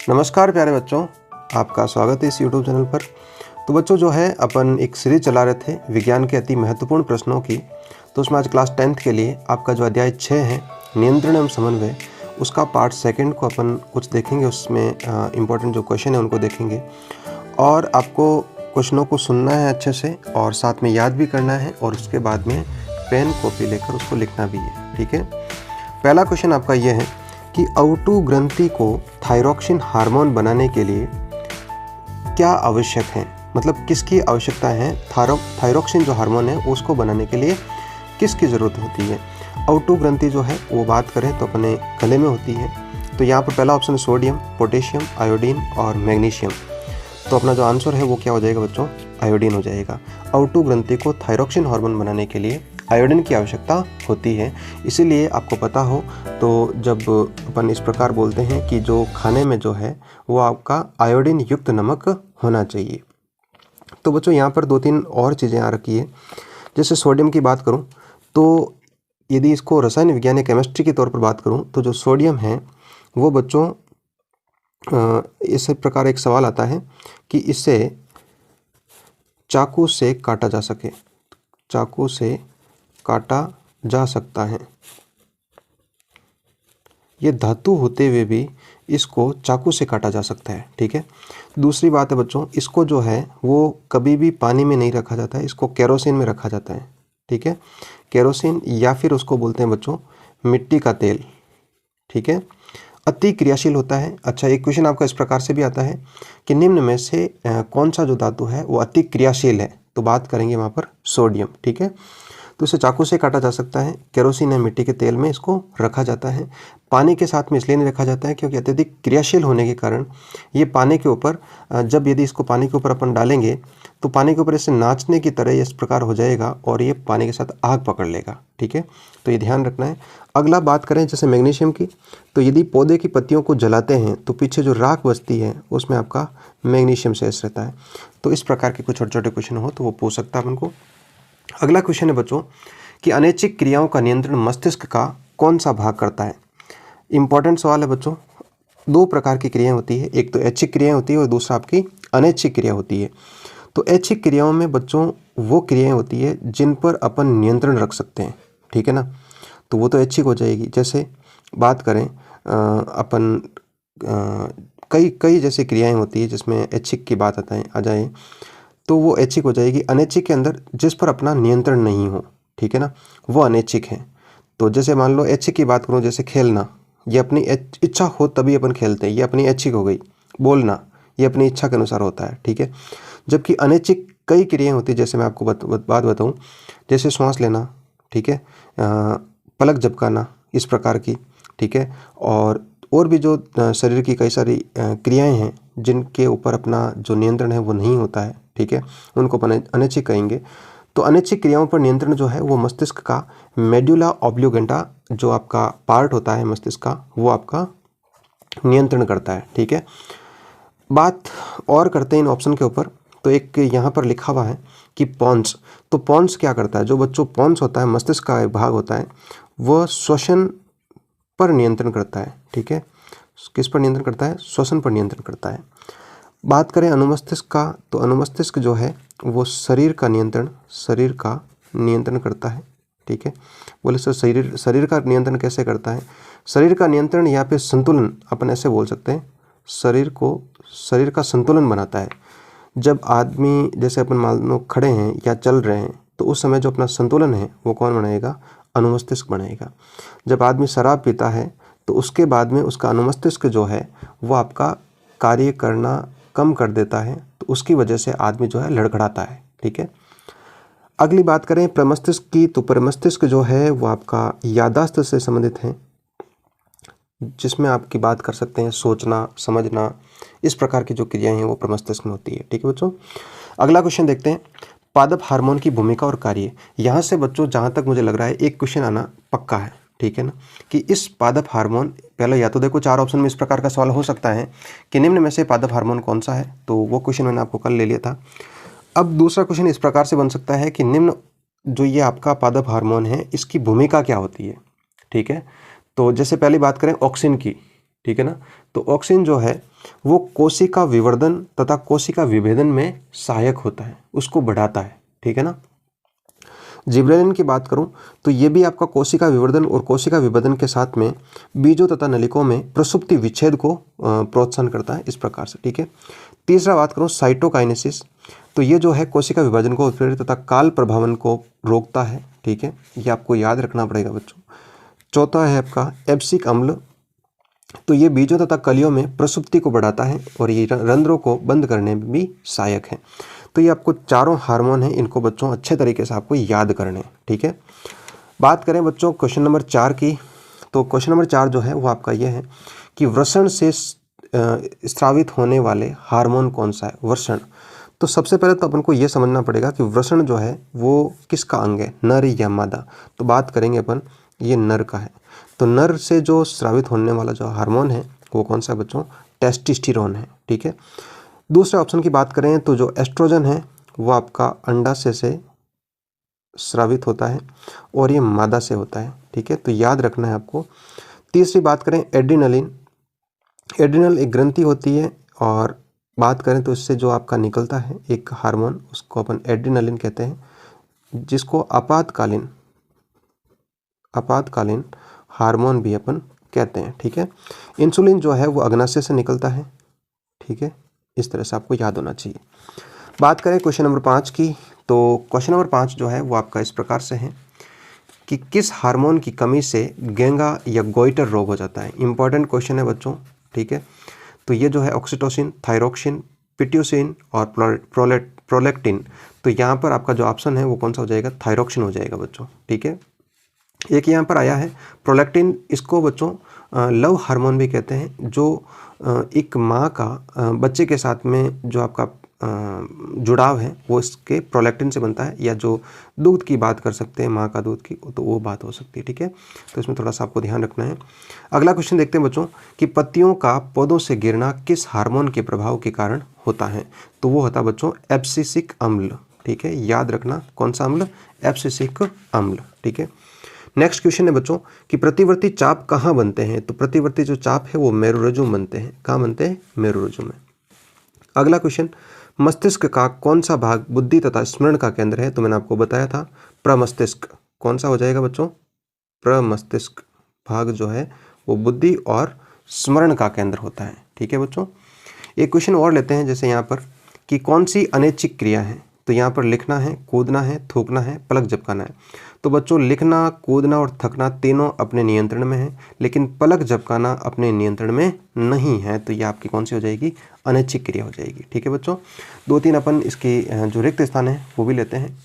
नमस्कार प्यारे बच्चों, आपका स्वागत है इस YouTube चैनल पर। तो बच्चों जो है अपन एक सीरीज चला रहे थे विज्ञान के अति महत्वपूर्ण प्रश्नों की। तो उसमें आज क्लास 10th के लिए आपका जो अध्याय 6 है नियंत्रण एवं समन्वय, उसका पार्ट 2 को अपन कुछ देखेंगे। उसमें इम्पोर्टेंट जो क्वेश्चन है उनको देखेंगे और आपको क्वेश्चनों को सुनना है अच्छे से और साथ में याद भी करना है और उसके बाद में पेन कॉपी लेकर उसको लिखना भी है। ठीक है, पहला क्वेश्चन आपका ये है कि अवटु ग्रंथि को थायरॉक्सिन हार्मोन बनाने के लिए क्या आवश्यक है, मतलब किसकी आवश्यकता है। थायरॉक्सिन जो हार्मोन है उसको बनाने के लिए किसकी ज़रूरत होती है। अवटु ग्रंथि जो है वो बात करें तो अपने गले में होती है। तो यहाँ पर पहला ऑप्शन सोडियम, पोटेशियम, आयोडीन और मैग्नीशियम। तो अपना जो आंसर है वो क्या हो जाएगा बच्चों, आयोडीन हो जाएगा। अवटु ग्रंथि को थायरॉक्सिन हार्मोन बनाने के लिए आयोडीन की आवश्यकता होती है। इसीलिए आपको पता हो तो जब अपन इस प्रकार बोलते हैं कि जो खाने में जो है वो आपका आयोडीन युक्त नमक होना चाहिए। तो बच्चों यहाँ पर 2-3 और चीज़ें आ रखी है। जैसे सोडियम की बात करूँ तो यदि इसको रसायन विज्ञान या केमिस्ट्री के तौर पर बात करूँ तो जो सोडियम है वो बच्चों इस प्रकार एक सवाल आता है कि इसे चाकू से काटा जा सके, चाकू से काटा जा सकता है। ये धातु होते हुए भी इसको चाकू से काटा जा सकता है। ठीक है, दूसरी बात है बच्चों, इसको जो है वो कभी भी पानी में नहीं रखा जाता है, इसको केरोसिन में रखा जाता है। ठीक है, केरोसिन या फिर उसको बोलते हैं बच्चों मिट्टी का तेल। ठीक है, अति क्रियाशील होता है। अच्छा, एक क्वेश्चन आपका इस प्रकार से भी आता है कि निम्न में से कौन सा जो धातु है वो अति क्रियाशील है। तो बात करेंगे वहाँ पर सोडियम। ठीक है, तो इसे चाकू से काटा जा सकता है, केरोसिन या मिट्टी के तेल में इसको रखा जाता है। पानी के साथ में इसलिए नहीं रखा जाता है क्योंकि अत्यधिक क्रियाशील होने के कारण ये पानी के ऊपर जब यदि इसको पानी के ऊपर अपन डालेंगे तो पानी के ऊपर इसे नाचने की तरह इस प्रकार हो जाएगा और ये पानी के साथ आग पकड़ लेगा। ठीक है, तो ये ध्यान रखना है। अगला बात करें जैसे मैग्नीशियम की, तो यदि पौधे की पत्तियों को जलाते हैं तो पीछे जो राख बचती है उसमें आपका मैग्नीशियम शेष रहता है। तो इस प्रकार के कुछ छोटे छोटे क्वेश्चन हो तो वो पूछ सकता है अपन को। अगला क्वेश्चन है बच्चों कि अनैच्छिक क्रियाओं का नियंत्रण मस्तिष्क का कौन सा भाग करता है। इंपॉर्टेंट सवाल है बच्चों। 2 प्रकार की क्रियाएं होती है, एक तो ऐच्छिक क्रियाएं होती है और दूसरा आपकी अनैच्छिक क्रिया होती है। तो ऐच्छिक क्रियाओं में बच्चों वो क्रियाएं होती है जिन पर अपन नियंत्रण रख सकते हैं। ठीक है ना, तो वो तो ऐच्छिक हो जाएगी। जैसे बात करें अपन कई जैसे क्रियाएं होती है जिसमें ऐच्छिक की बात आ जाए तो वो ऐच्छिक हो जाएगी। अनैच्छिक के अंदर जिस पर अपना नियंत्रण नहीं हो, ठीक है ना, वो अनैच्छिक है। तो जैसे मान लो ऐच्छिक की बात करूँ, जैसे खेलना, ये अपनी इच्छा हो तभी अपन खेलते हैं, ये अपनी ऐच्छिक हो गई। बोलना, ये अपनी इच्छा के अनुसार होता है। ठीक है, जबकि अनैच्छिक कई क्रियाएं होती है। जैसे मैं आपको बात बताऊँ, जैसे श्वास लेना, ठीक है, पलक झपकाना, इस प्रकार की। ठीक है, और भी जो शरीर की कई सारी क्रियाएं हैं जिनके ऊपर अपना जो नियंत्रण है वो नहीं होता है। ठीक है, उनको अपन अनैच्छिक कहेंगे। तो अनैच्छिक क्रियाओं पर नियंत्रण जो है वो मस्तिष्क का मेडुला ऑब्लिगेंटा जो आपका पार्ट होता है मस्तिष्क का, वो आपका नियंत्रण करता है। ठीक है, बात और करते हैं इन ऑप्शन के ऊपर। तो एक यहाँ पर लिखा हुआ है कि पॉन्स। तो पॉन्स क्या करता है, जो बच्चों पॉन्स होता है मस्तिष्क का एक भाग होता है, वह श्वसन पर नियंत्रण करता है। ठीक है, किस पर नियंत्रण करता है, श्वसन पर नियंत्रण करता है। बात करें अनुमस्तिष्क का, तो अनुमस्तिष्क जो है वो शरीर का नियंत्रण करता है। ठीक है, बोले सर शरीर का नियंत्रण कैसे करता है। शरीर का नियंत्रण या फिर संतुलन, अपन ऐसे बोल सकते हैं, शरीर का संतुलन बनाता है। जब आदमी, जैसे अपन मान लो खड़े हैं या चल रहे हैं, तो उस समय जो अपना संतुलन है वो कौन बनाएगा, अनुमस्तिष्क बनाएगा। जब आदमी शराब पीता है तो उसके बाद में उसका अनुमस्तिष्क जो है वो आपका कार्य करना कम कर देता है, तो उसकी वजह से आदमी जो है लड़खड़ाता है। ठीक है, अगली बात करें प्रमस्तिष्क की, तो प्रमस्तिष्क जो है वो आपका याददाश्त से संबंधित है, जिसमें आपकी बात कर सकते हैं सोचना, समझना, इस प्रकार की जो क्रियाएं हैं वो प्रमस्तिष्क में होती है। ठीक है बच्चों, अगला क्वेश्चन देखते हैं, पादप हार्मोन की भूमिका और कार्य। यहाँ से बच्चों जहाँ तक मुझे लग रहा है एक क्वेश्चन आना पक्का है। ठीक है ना, कि इस पादप हार्मोन, पहले या तो देखो 4 ऑप्शन में इस प्रकार का सवाल हो सकता है कि निम्न में से पादप हार्मोन कौन सा है, तो वो क्वेश्चन मैंने आपको कल ले लिया था। अब दूसरा क्वेश्चन इस प्रकार से बन सकता है कि निम्न जो ये आपका पादप हार्मोन है इसकी भूमिका क्या होती है। ठीक है, तो जैसे पहली बात करें ऑक्सिन की, ठीक है ना। तो ऑक्सिन जो है वो कोशिका विवर्धन तथा कोशिका विभेदन में सहायक होता है, उसको बढ़ाता है, ठीक है ना। जिबरेलिन की बात करूं तो ये भी आपका कोशिका विवर्धन और कोशिका विभेदन के साथ में बीजों तथा नलिकों में प्रसुप्ति विच्छेद को प्रोत्साहन करता है, इस प्रकार से, ठीक है। तीसरा बात करूं साइटोकाइनेसिस, तो ये जो है कोशिका विभाजन को उत्प्रेरित तथा काल प्रभावन को रोकता है, ठीक है, ये आपको याद रखना पड़ेगा बच्चों। चौथा है आपका एब्सिक अम्ल, तो ये बीजों तथा कलियों में प्रसुप्ति को बढ़ाता है और ये रंध्रों को बंद करने में भी सहायक है। तो ये आपको चारों हार्मोन हैं, इनको बच्चों अच्छे तरीके से आपको याद करने हैं, ठीक है। बात करें बच्चों क्वेश्चन नंबर 4 की, तो क्वेश्चन नंबर 4 जो है वो आपका ये है कि वृषण से स्रावित होने वाले हार्मोन कौन सा है। वृषण, तो सबसे पहले तो अपन को ये समझना पड़ेगा कि वृषण जो है वो किसका अंग है, नर या मादा। तो बात करेंगे अपन, ये नर का है। तो नर से जो स्रावित होने वाला जो हार्मोन है वो कौन सा है बच्चों, टेस्टोस्टेरोन है, ठीक है। दूसरे ऑप्शन की बात करें तो जो एस्ट्रोजन है वो आपका अंडाशय से स्रावित होता है और ये मादा से होता है, ठीक है, तो याद रखना है आपको। तीसरी बात करें एड्रिनलिन, एड्रिनल एक ग्रंथि होती है और बात करें तो इससे जो आपका निकलता है एक हार्मोन, उसको अपन एड्रिनलिन कहते हैं, जिसको आपातकालीन हार्मोन भी अपन कहते हैं, ठीक है। इंसुलिन जो है वो अग्नाशय से निकलता है, ठीक है, इस तरह से आपको याद होना चाहिए। बात करें क्वेश्चन नंबर 5 की, तो क्वेश्चन नंबर 5 जो है वो आपका इस प्रकार से है कि किस हार्मोन की कमी से गेंगा या गोइटर रोग हो जाता है। इंपॉर्टेंट क्वेश्चन है बच्चों, ठीक है। तो ये जो है ऑक्सीटोसिन, थायरोक्सिन, पिट्यूसिन और प्रोलेक्टिन, तो यहाँ पर आपका जो ऑप्शन है वो कौन सा हो जाएगा, थायरोक्सिन हो जाएगा बच्चों, ठीक है। एक यहाँ पर आया है प्रोलेक्टिन, इसको बच्चों लव हार्मोन भी कहते हैं, जो एक माँ का बच्चे के साथ में जो आपका जुड़ाव है वो इसके प्रोलेक्टिन से बनता है, या जो दूध की बात कर सकते हैं माँ का दूध की, तो वो बात हो सकती है, ठीक है। तो इसमें थोड़ा सा आपको ध्यान रखना है। अगला क्वेश्चन देखते हैं बच्चों कि पत्तियों का पौधों से गिरना किस हार्मोन के प्रभाव के कारण होता है। तो वो होता है बच्चों एब्सिसिक अम्ल, ठीक है, याद रखना कौन सा अम्ल, एब्सिसिक अम्ल, ठीक है। नेक्स्ट क्वेश्चन है बच्चों कि प्रतिवर्ती चाप कहाँ बनते हैं। तो प्रतिवर्ती जो चाप है वो मेरुरज्जु में बनते हैं। कहाँ बनते हैं, मेरुरज्जु में। अगला क्वेश्चन, मस्तिष्क का कौन सा भाग बुद्धि तथा स्मरण का केंद्र है। तो मैंने आपको बताया था प्रमस्तिष्क, कौन सा हो जाएगा बच्चों, प्रमस्तिष्क भाग जो है वो बुद्धि और स्मरण का केंद्र होता है, ठीक है बच्चों। एक क्वेश्चन और लेते हैं, जैसे यहाँ पर कि कौन सी अनैच्छिक क्रिया है। तो यहाँ पर लिखना है, कूदना है, थूकना है, पलक झपकाना है। तो बच्चों लिखना, कूदना और थकना तीनों अपने नियंत्रण में है, लेकिन पलक झपकाना अपने नियंत्रण में नहीं है। तो ये आपकी कौन सी हो जाएगी, अनैच्छिक क्रिया हो जाएगी, ठीक है बच्चों। 2-3 अपन इसकी जो रिक्त स्थान है वो भी लेते हैं।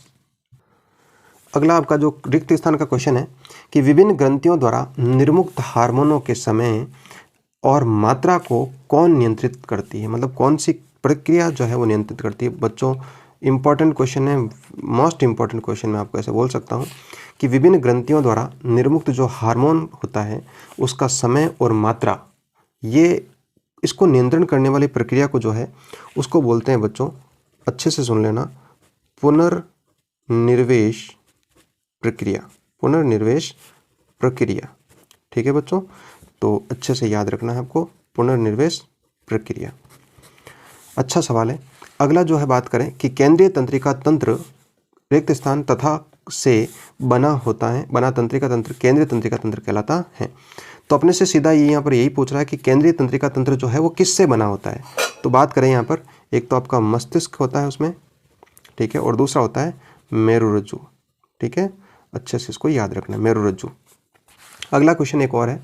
अगला आपका जो रिक्त स्थान का क्वेश्चन है कि विभिन्न ग्रंथियों द्वारा निर्मुक्त हार्मोनों के समय और मात्रा को कौन नियंत्रित करती है, मतलब कौन सी प्रक्रिया जो है वो नियंत्रित करती है। बच्चों इंपॉर्टेंट क्वेश्चन है, मोस्ट इंपॉर्टेंट क्वेश्चन मैं आपको ऐसे बोल सकता हूँ कि विभिन्न ग्रंथियों द्वारा निर्मुक्त जो हार्मोन होता है उसका समय और मात्रा, ये इसको नियंत्रण करने वाली प्रक्रिया को जो है उसको बोलते हैं बच्चों, अच्छे से सुन लेना, पुनर्निर्वेश प्रक्रिया, पुनर्निर्वेश प्रक्रिया, ठीक है बच्चों। तो अच्छे से याद रखना है आपको, पुनर्निर्वेश प्रक्रिया। अच्छा सवाल है। अगला जो है बात करें कि केंद्रीय तंत्रिका तंत्र रिक्त स्थान तथा से बना होता है, बना तंत्रिका तंत्र केंद्रीय तंत्रिका तंत्र कहलाता है। तो अपने से सीधा ये यहाँ पर यही पूछ रहा है कि केंद्रीय तंत्रिका तंत्र जो है वो किससे बना होता है। तो बात करें यहाँ पर, एक तो आपका मस्तिष्क होता है उसमें, ठीक है, और दूसरा होता है मेरुरज्जु, ठीक है, अच्छे से इसको याद रखना है, मेरुरज्जु। अगला क्वेश्चन एक और है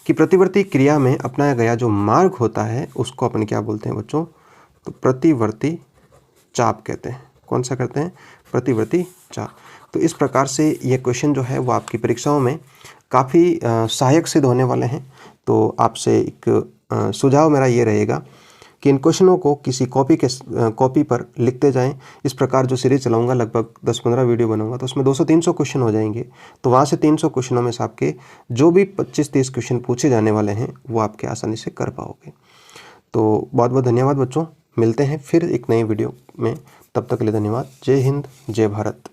कि प्रतिवर्ती क्रिया में अपनाया गया जो मार्ग होता है उसको अपन क्या बोलते हैं बच्चों, तो प्रतिवर्ती चाप कहते हैं। कौन सा करते हैं, प्रतिवर्ती चाप। तो इस प्रकार से ये क्वेश्चन जो है वो आपकी परीक्षाओं में काफ़ी सहायक सिद्ध होने वाले हैं। तो आपसे एक सुझाव मेरा ये रहेगा कि इन क्वेश्चनों को किसी कॉपी पर लिखते जाएं। इस प्रकार जो सीरीज चलाऊंगा, लगभग 10-15 वीडियो बनाऊंगा, तो उसमें 200-300 क्वेश्चन हो जाएंगे। तो वहाँ से 300 क्वेश्चनों में से आपके जो भी 25-30 क्वेश्चन पूछे जाने वाले हैं वो आपके आसानी से कर पाओगे। तो बहुत बहुत धन्यवाद बच्चों, मिलते हैं फिर एक नई वीडियो में, तब तक के लिए धन्यवाद। जय हिंद, जय भारत।